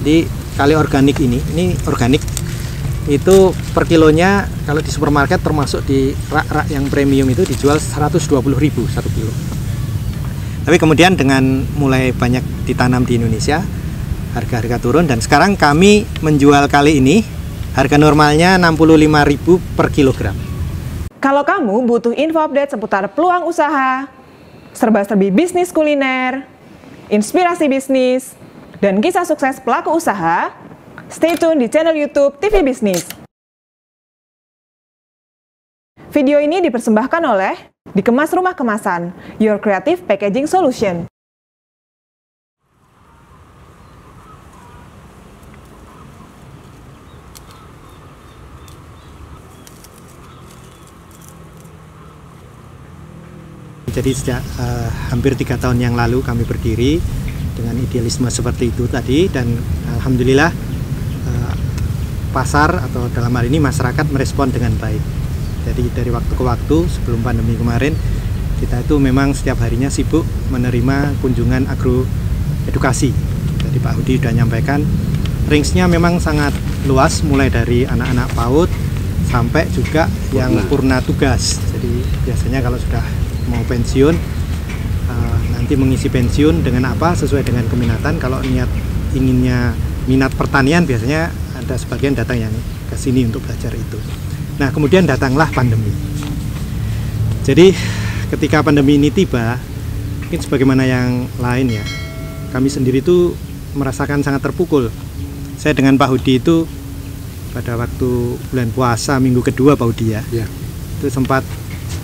Di kali organik ini organik itu per kilonya kalau di supermarket termasuk di rak-rak yang premium itu dijual 120.000 1 kilo. Tapi kemudian dengan mulai banyak ditanam di Indonesia, harga-harga turun dan sekarang kami menjual kali ini harga normalnya 65.000 per kilogram. Kalau kamu butuh info update seputar peluang usaha, serba-serbi bisnis kuliner, inspirasi bisnis, dan kisah sukses pelaku usaha, stay tune di channel YouTube TV Bisnis. Video ini dipersembahkan oleh Dikemas Rumah Kemasan, Your Creative Packaging Solution. Jadi sejak hampir 3 tahun yang lalu kami berdiri dengan idealisme seperti itu tadi, dan alhamdulillah pasar atau dalam hal ini masyarakat merespon dengan baik. Jadi dari waktu ke waktu sebelum pandemi kemarin kita itu memang setiap harinya sibuk menerima kunjungan agroedukasi. Jadi Pak Hudi sudah nyampaikan range-nya memang sangat luas, mulai dari anak-anak PAUD sampai juga yang purna tugas. Jadi biasanya kalau sudah mau pensiun, nanti mengisi pensiun dengan apa sesuai dengan keminatan. Kalau inginnya minat pertanian, biasanya ada sebagian datang yang ke sini untuk belajar itu. Nah, kemudian datanglah pandemi. Jadi ketika pandemi ini tiba, mungkin sebagaimana yang lain ya, kami sendiri itu merasakan sangat terpukul. Saya dengan Pak Hudi itu pada waktu bulan puasa minggu kedua Pak Hudi ya, itu sempat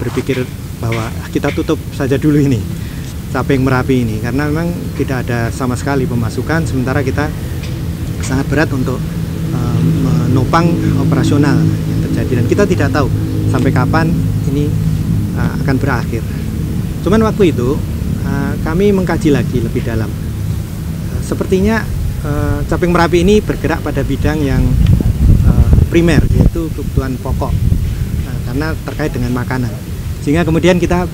berpikir bahwa kita tutup saja dulu ini Caping Merapi ini, karena memang tidak ada sama sekali pemasukan, sementara kita sangat berat untuk menopang operasional yang terjadi, dan kita tidak tahu sampai kapan ini akan berakhir. Cuman waktu itu kami mengkaji lagi lebih dalam. Sepertinya Caping Merapi ini bergerak pada bidang yang primer, yaitu kebutuhan pokok, karena terkait dengan makanan. Sehingga kemudian kita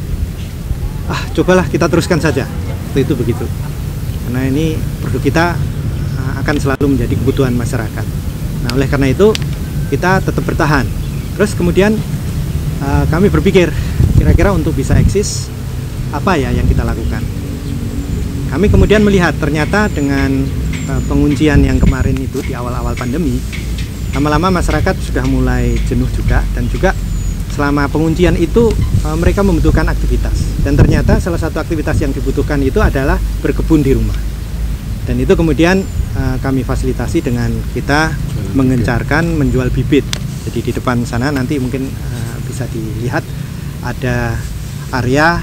cobalah kita teruskan saja. Waktu itu begitu. Karena ini produk kita akan selalu menjadi kebutuhan masyarakat. Nah, oleh karena itu kita tetap bertahan. Terus kemudian kami berpikir kira-kira untuk bisa eksis apa ya yang kita lakukan. Kami kemudian melihat ternyata dengan penguncian yang kemarin itu di awal-awal pandemi, lama-lama masyarakat sudah mulai jenuh juga, dan juga selama penguncian itu mereka membutuhkan aktivitas, dan ternyata salah satu aktivitas yang dibutuhkan itu adalah berkebun di rumah. Dan itu kemudian kami fasilitasi dengan kita mengencarkan menjual bibit. Jadi di depan sana nanti mungkin bisa dilihat ada area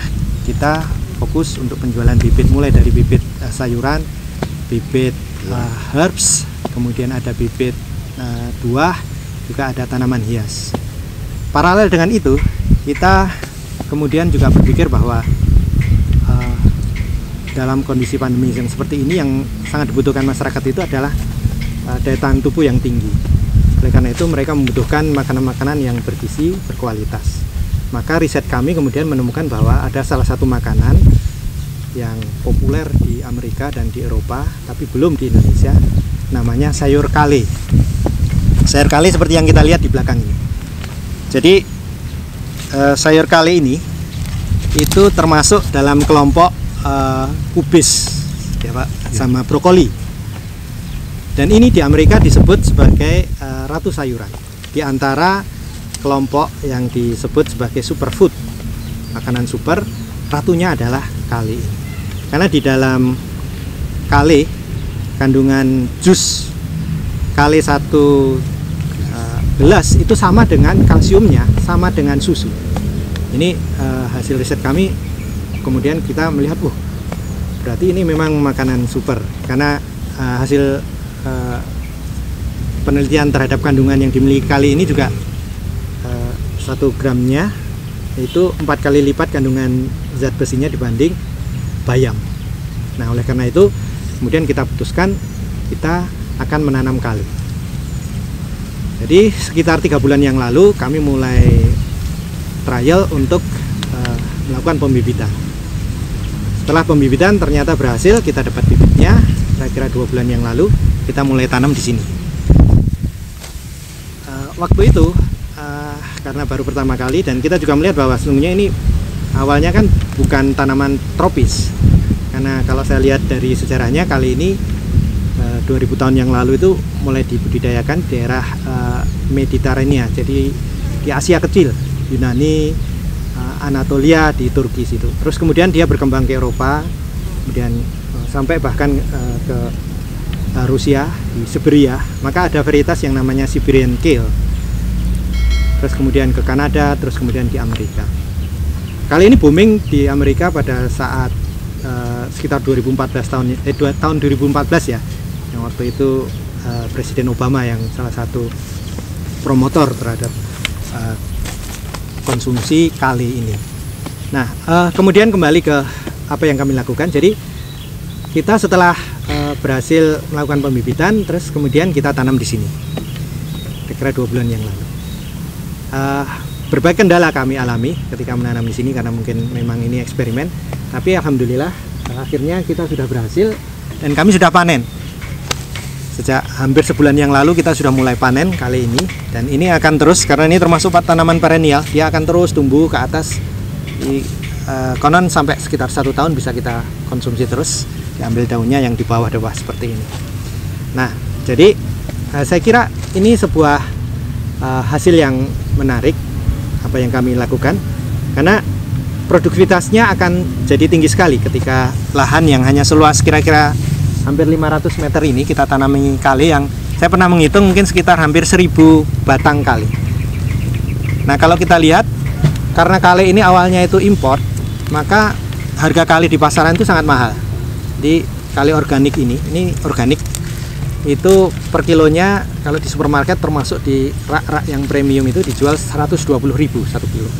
kita fokus untuk penjualan bibit, mulai dari bibit sayuran, bibit herbs, kemudian ada bibit buah, juga ada tanaman hias. Paralel dengan itu, kita kemudian juga berpikir bahwa dalam kondisi pandemi yang seperti ini, yang sangat dibutuhkan masyarakat itu adalah daya tahan tubuh yang tinggi. Oleh karena itu mereka membutuhkan makanan-makanan yang bergizi, berkualitas. Maka riset kami kemudian menemukan bahwa ada salah satu makanan yang populer di Amerika dan di Eropa, tapi belum di Indonesia, namanya sayur kale. Sayur kale seperti yang kita lihat di belakang ini. Jadi sayur kale ini itu termasuk dalam kelompok kubis ya Pak, sama brokoli. Dan ini di Amerika disebut sebagai ratu sayuran. Di antara kelompok yang disebut sebagai superfood, makanan super, ratunya adalah kale. Karena di dalam kale kandungan jus kale 1 gelas itu sama dengan kalsiumnya, sama dengan susu. Ini hasil riset kami. Kemudian kita melihat, berarti ini memang makanan super, karena hasil penelitian terhadap kandungan yang dimiliki kali ini juga 1 gramnya itu 4 kali lipat kandungan zat besinya dibanding bayam. Nah, oleh karena itu kemudian kita putuskan kita akan menanam kale. Jadi sekitar 3 bulan yang lalu kami mulai trial untuk melakukan pembibitan. Setelah pembibitan ternyata berhasil, kita dapat bibitnya kira-kira 2 bulan yang lalu. kita mulai tanam di sini. Waktu itu karena baru pertama kali, dan kita juga melihat bahwa sesungguhnya ini awalnya kan bukan tanaman tropis, karena kalau saya lihat dari sejarahnya kali ini 2000 tahun yang lalu itu mulai dibudidayakan di daerah Mediterania, jadi di Asia kecil, Yunani, Anatolia, di Turki situ. Terus kemudian dia berkembang ke Eropa, kemudian sampai bahkan ke Rusia, di Siberia, maka ada varietas yang namanya Siberian Kale. Terus kemudian ke Kanada, terus kemudian di Amerika. Kali ini booming di Amerika pada saat sekitar 2014 tahun 2014 ya, yang waktu itu Presiden Obama yang salah satu promotor terhadap konsumsi kali ini. Nah, kemudian kembali ke apa yang kami lakukan. Jadi kita setelah berhasil melakukan pembibitan, terus kemudian kita tanam di sini. Kira-kira 2 bulan yang lalu. Berbagai kendala kami alami ketika menanam di sini karena mungkin memang ini eksperimen, tapi alhamdulillah akhirnya kita sudah berhasil dan kami sudah panen. Sejak hampir sebulan yang lalu kita sudah mulai panen kali ini, dan ini akan terus karena ini termasuk tanaman perennial, dia akan terus tumbuh ke atas. Konon sampai sekitar 1 tahun bisa kita konsumsi terus, diambil daunnya yang di bawah-bawah seperti ini. Nah, jadi saya kira ini sebuah hasil yang menarik apa yang kami lakukan, karena produktivitasnya akan jadi tinggi sekali ketika lahan yang hanya seluas kira-kira hampir 500 meter ini kita tanami kale yang saya pernah menghitung mungkin sekitar hampir 1000 batang kale. Nah, kalau kita lihat karena kale ini awalnya itu import, maka harga kale di pasaran itu sangat mahal. Di kale organik ini organik itu per kilonya kalau di supermarket termasuk di rak-rak yang premium itu dijual 120.000 1 kilo.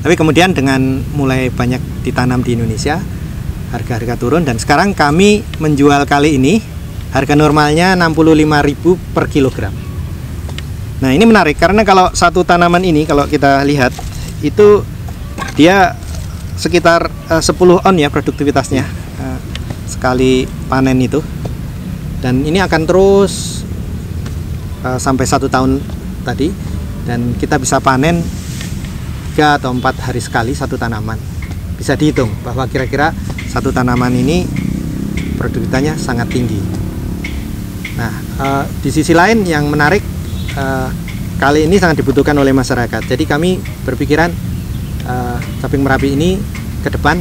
Tapi kemudian dengan mulai banyak ditanam di Indonesia, harga-harga turun, dan sekarang kami menjual kali ini harga normalnya 65.000 per kilogram. Nah, ini menarik karena kalau satu tanaman ini kalau kita lihat itu dia sekitar 10 on ya produktivitasnya sekali panen itu. Dan ini akan terus sampai 1 tahun tadi, dan kita bisa panen 3 atau 4 hari sekali satu tanaman. Bisa dihitung bahwa kira-kira satu tanaman ini produktivitasnya sangat tinggi. Nah, di sisi lain yang menarik, kali ini sangat dibutuhkan oleh masyarakat. Jadi kami berpikiran Caping Merapi ini ke depan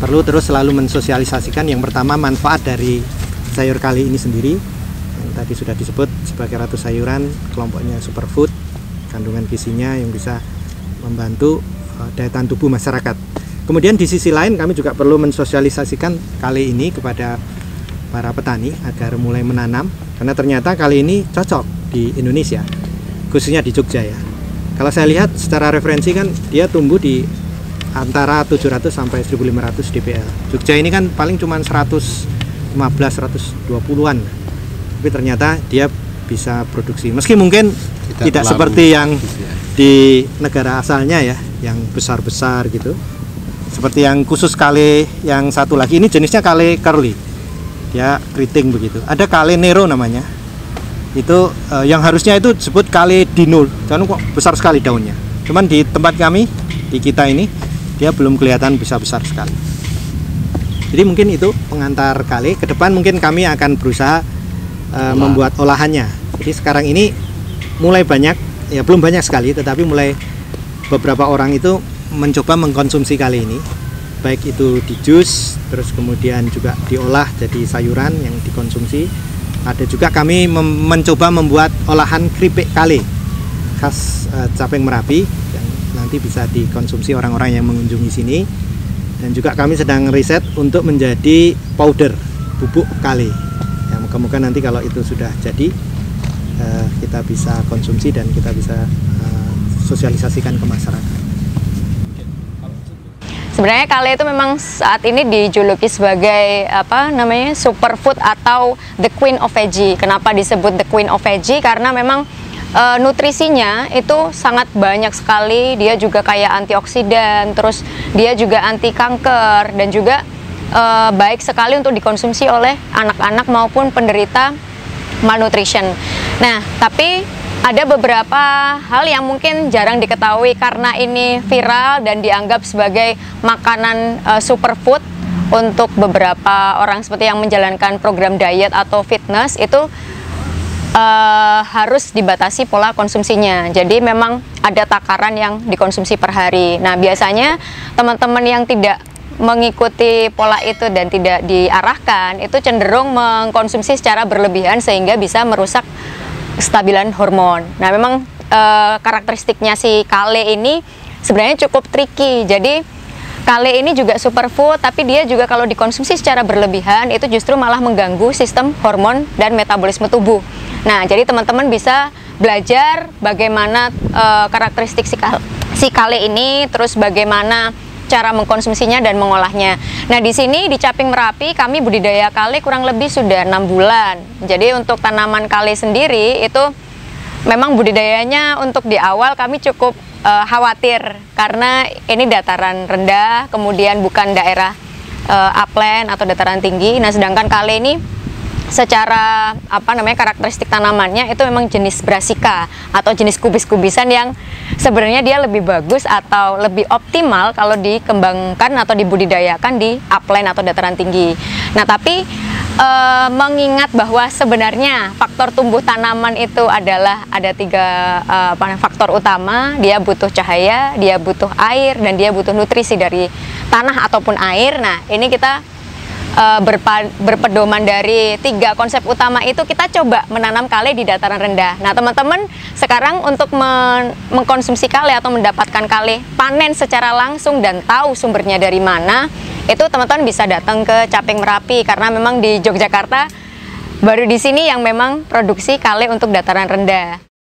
perlu terus selalu mensosialisasikan yang pertama manfaat dari sayur kali ini sendiri yang tadi sudah disebut sebagai ratu sayuran, kelompoknya superfood, kandungan gizinya yang bisa membantu daya tahan tubuh masyarakat. Kemudian di sisi lain kami juga perlu mensosialisasikan kali ini kepada para petani agar mulai menanam, karena ternyata kali ini cocok di Indonesia, khususnya di Jogja ya. Kalau saya lihat secara referensi kan dia tumbuh di antara 700 sampai 1500 dpl. Jogja ini kan paling cuma 120-an, tapi ternyata dia bisa produksi meski mungkin tidak seperti yang di negara asalnya ya, yang besar-besar gitu, seperti yang khusus kale yang satu lagi ini jenisnya kale curly, dia keriting begitu. Ada kale nero namanya, itu yang harusnya itu disebut kale dino, karena kok besar sekali daunnya. Cuman di tempat kami, di kita ini dia belum kelihatan bisa besar sekali. Jadi mungkin itu pengantar kali. Ke depan mungkin kami akan berusaha membuat olahannya. Jadi sekarang ini mulai banyak, ya belum banyak sekali, tetapi mulai beberapa orang itu mencoba mengkonsumsi kali ini. Baik itu di jus, terus kemudian juga diolah jadi sayuran yang dikonsumsi. Ada juga kami mencoba membuat olahan keripik kale khas Caping Merapi yang nanti bisa dikonsumsi orang-orang yang mengunjungi sini. Dan juga kami sedang riset untuk menjadi powder bubuk kale. Yang moga-moga nanti kalau itu sudah jadi kita bisa konsumsi dan kita bisa sosialisasikan ke masyarakat. Sebenarnya kale itu memang saat ini dijuluki sebagai superfood atau the queen of veggie. Kenapa disebut the queen of veggie? Karena memang nutrisinya itu sangat banyak sekali. Dia juga kaya antioksidan, terus dia juga anti kanker, dan juga baik sekali untuk dikonsumsi oleh anak-anak maupun penderita malnutrition. Nah, tapi ada beberapa hal yang mungkin jarang diketahui karena ini viral dan dianggap sebagai makanan superfood untuk beberapa orang seperti yang menjalankan program diet atau fitness itu harus dibatasi pola konsumsinya. Jadi memang ada takaran yang dikonsumsi per hari. Nah, biasanya teman-teman yang tidak mengikuti pola itu dan tidak diarahkan itu cenderung mengkonsumsi secara berlebihan sehingga bisa merusak kestabilan hormon. Nah, memang karakteristiknya si kale ini sebenarnya cukup tricky. Jadi kale ini juga superfood, tapi dia juga kalau dikonsumsi secara berlebihan itu justru malah mengganggu sistem hormon dan metabolisme tubuh. Nah, jadi teman-teman bisa belajar bagaimana karakteristik si kale ini, terus bagaimana cara mengkonsumsinya dan mengolahnya. Nah, di sini di Caping Merapi kami budidaya kale kurang lebih sudah 6 bulan. Jadi untuk tanaman kale sendiri itu memang budidayanya untuk di awal kami cukup khawatir karena ini dataran rendah, kemudian bukan daerah upland atau dataran tinggi. Nah, sedangkan kale ini secara karakteristik tanamannya itu memang jenis brassica atau jenis kubis-kubisan yang sebenarnya dia lebih bagus atau lebih optimal kalau dikembangkan atau dibudidayakan di upland atau dataran tinggi. Nah, tapi mengingat bahwa sebenarnya faktor tumbuh tanaman itu adalah ada 3 faktor utama. Dia butuh cahaya, dia butuh air, dan dia butuh nutrisi dari tanah ataupun air. Nah, ini kita berpedoman dari 3 konsep utama itu kita coba menanam kale di dataran rendah. Nah, teman-teman sekarang untuk mengkonsumsi kale atau mendapatkan kale panen secara langsung dan tahu sumbernya dari mana, itu teman-teman bisa datang ke Caping Merapi karena memang di Yogyakarta baru di sini yang memang produksi kale untuk dataran rendah.